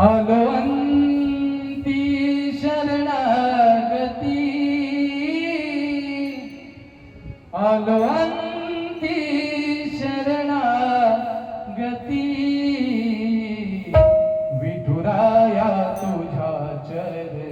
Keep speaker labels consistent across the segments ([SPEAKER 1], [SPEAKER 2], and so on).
[SPEAKER 1] आलो अंती शरणागती, आलो अंती शरणागती, विठुराया तुझ्या चरणी,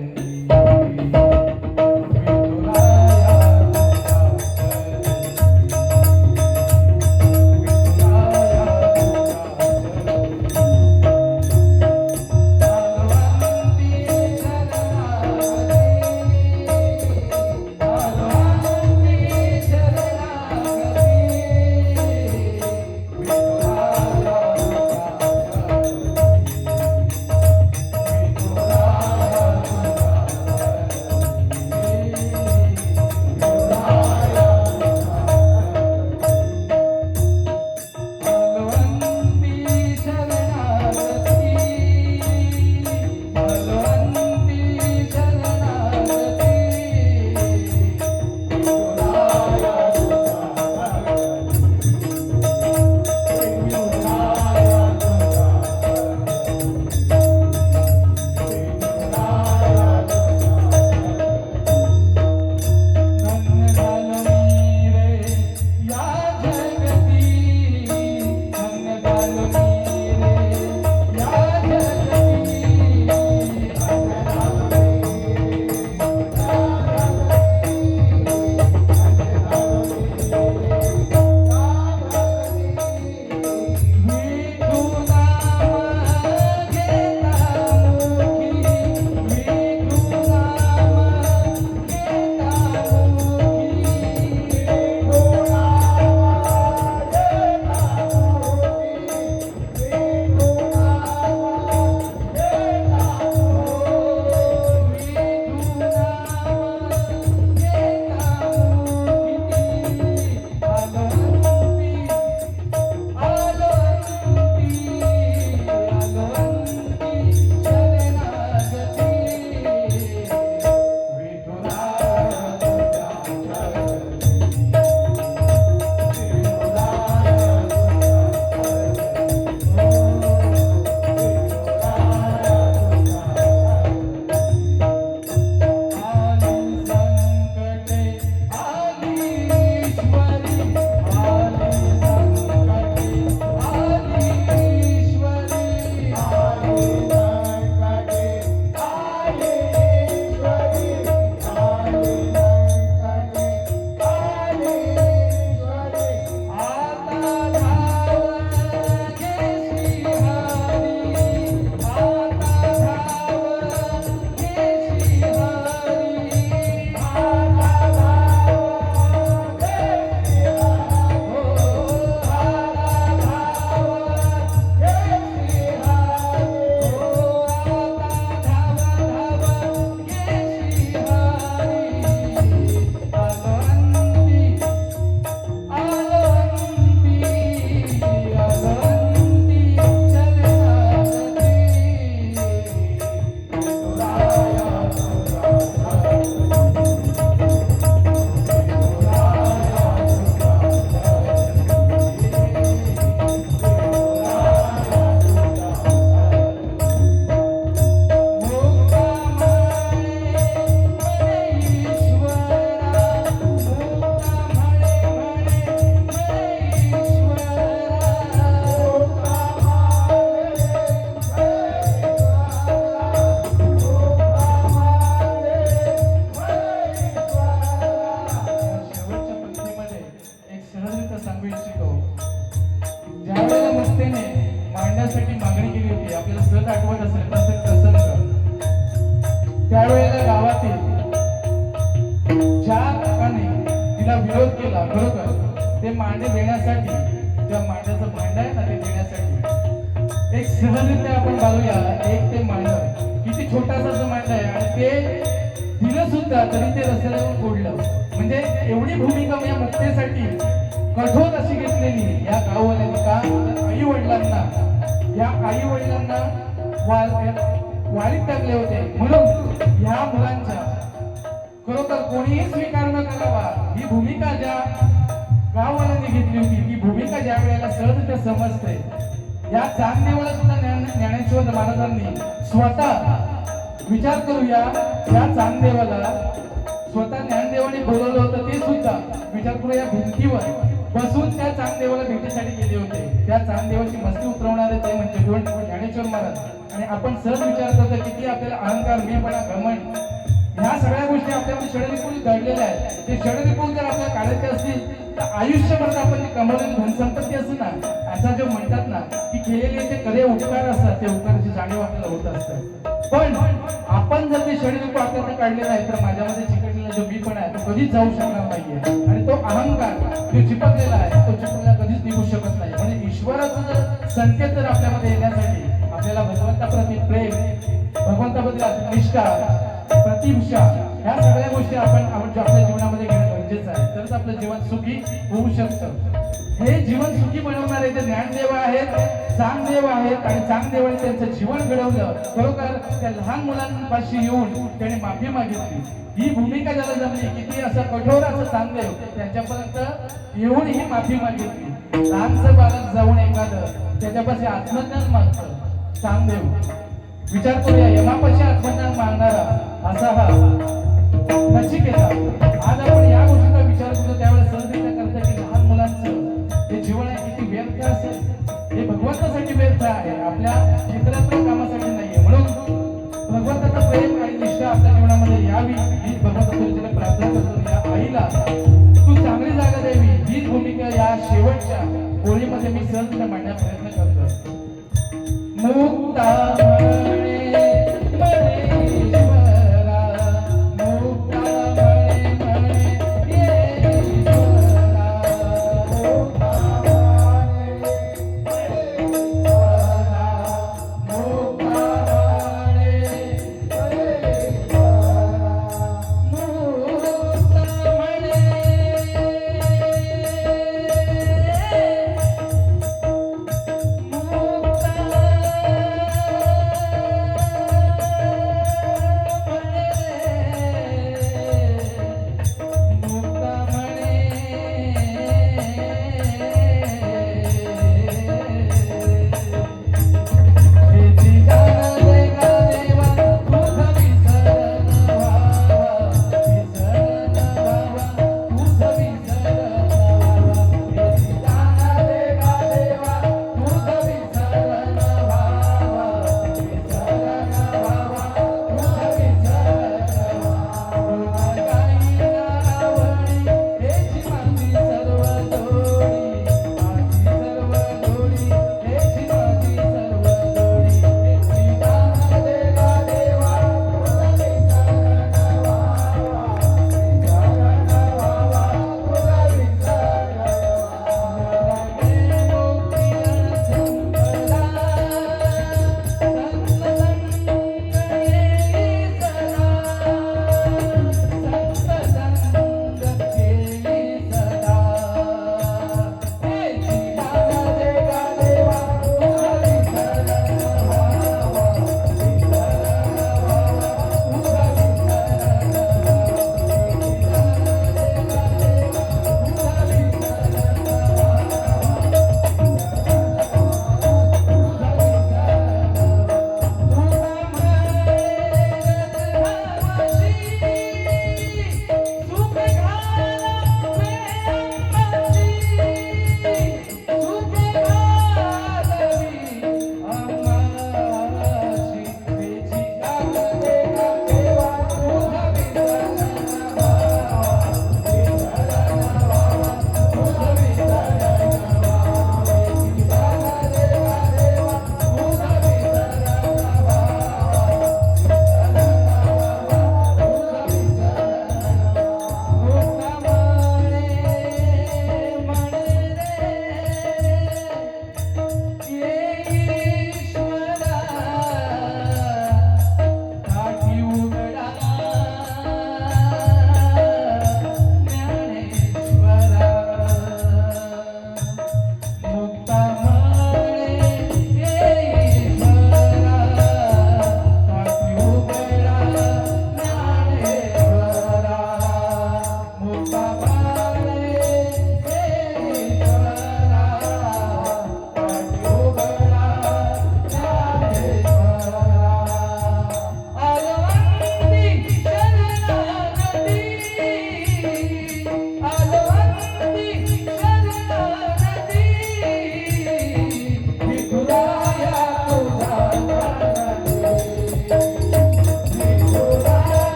[SPEAKER 1] मांडण्यासाठी मागणी केली होती. आपल्याला सहज आठवत असेल तसे प्रसंग. त्यावेळेला गावातील 4 लोकांनी तिला विरोध केला. बरोबर ते मांडे देण्यासाठी, त्या मांड्याचं भांड आहे ना ते देण्यासाठी एक सहजरित्या आपण घालूया. एक ते मांड किती छोटासा असं मांड आहे आणि ते दिलं सुद्धा तरी ते रस्त्यावर फोडलं. म्हणजे एवढी भूमिका या मुक्तेसाठी कठोर अशी घेतलेली या गाववाल्यांनी. का आई वडिलांना, या आई वडिलांना वाळीत टाकले होते. म्हणून ह्या मुलांच्या खरोखर कोणीही स्वीकार न करावा ही भूमिका ज्या गाववाल्यांनी घेतली होती, ही भूमिका ज्या वेळेला सहज ते समजते. या चांगदेवाला सुद्धा ज्ञानेश्वर महाराजांनी स्वतः विचार करूया. या चांगदेवाला स्वतः ज्ञानदेवाने बोलवलं होतं, ते सुद्धा विचार करूया भिंतीवर बसून त्या चांगदेवाला भेटीसाठी गेले होते. त्या चांगदेवाची मस्ती उतरवणारे ते म्हणजे कोण? ज्ञानेश्वर महाराज. आणि आपण सहज विचार करतो किती आपल्याला अहंकार, मीपणा, घमंड ह्या सगळ्या गोष्टी आपल्यामध्ये षडरिपुंजी दडलेल्या आहेत. ते षडरिपुंज जर आपल्याला काढायचे असतील तर आयुष्यभर आपण जे कमवलेली धनसंपत्ती असते ना, असा जो म्हणतात ना की केलेले जे खरे उपकार असतात, ते उपकाराची जाणीव आपल्याला होत असते. पण आपण जर ते षडरिपू आपल्याला काढले नाही तर माझ्यामध्ये चिकटलेला जो मीपणा आहे तो कधीच जाऊ शकणार नाहीये. आणि तो अहंकार जो चिपकलेला आहे तो चिपकलेला कधीच निघू शकत नाही. म्हणजे ईश्वराचा जर संकेत जर आपल्यामध्ये येण्यासाठी आपल्याला भगवंताप्रती प्रेम, भगवंताबद्दल असलेली निष्ठा, प्रतिष्ठा ह्या सगळ्या गोष्टी आपण आपल्या जीवनामध्ये घेणं गरजेचं आहे. तरच आपलं जीवन सुखी होऊ शकतं. हे जीवन सुखी बनवणारे ते ज्ञानदेव आहेत, चांगदेव आहेत. आणि चांगदेवाने त्यांचं जीवन घडवलं. खरोखर त्या लहान मुलांपाशी येऊन त्याने माफी मागितली. ही भूमिका ज्याला जमली, किती असं कठोर असं चांगदेव त्यांच्यापर्यंत येऊन ही माफी मागितली. लहानचं बालक जाऊन एखादं त्याच्यापाशी आत्मज्ञान मागतं चांगदेव. विचार करूया, यमापाशी आत्मज्ञान मागणारा असा हा नचिकेता. आज आपण या गोष्टीचा विचार करतो त्यावेळेस सहजरित्या करतो की लहान मुलांचं हे जीवन आहे किती व्यर्थ असेल. हे भगवंतासाठी व्यर्थ आहे, आपल्या चित्रात्मक कामासाठी नाहीये. म्हणून भगवंताचं प्रेम आणि निष्ठा आपल्या जीवनामध्ये यावी ही भगवंताच्या प्रार्थना करतो. या आईला तू चांगली जागा द्यावी हीच भूमिका या शेवटच्या ओळीमध्ये मी सहजरित्या मांडण्याचा प्रयत्न करतो. मुक्ता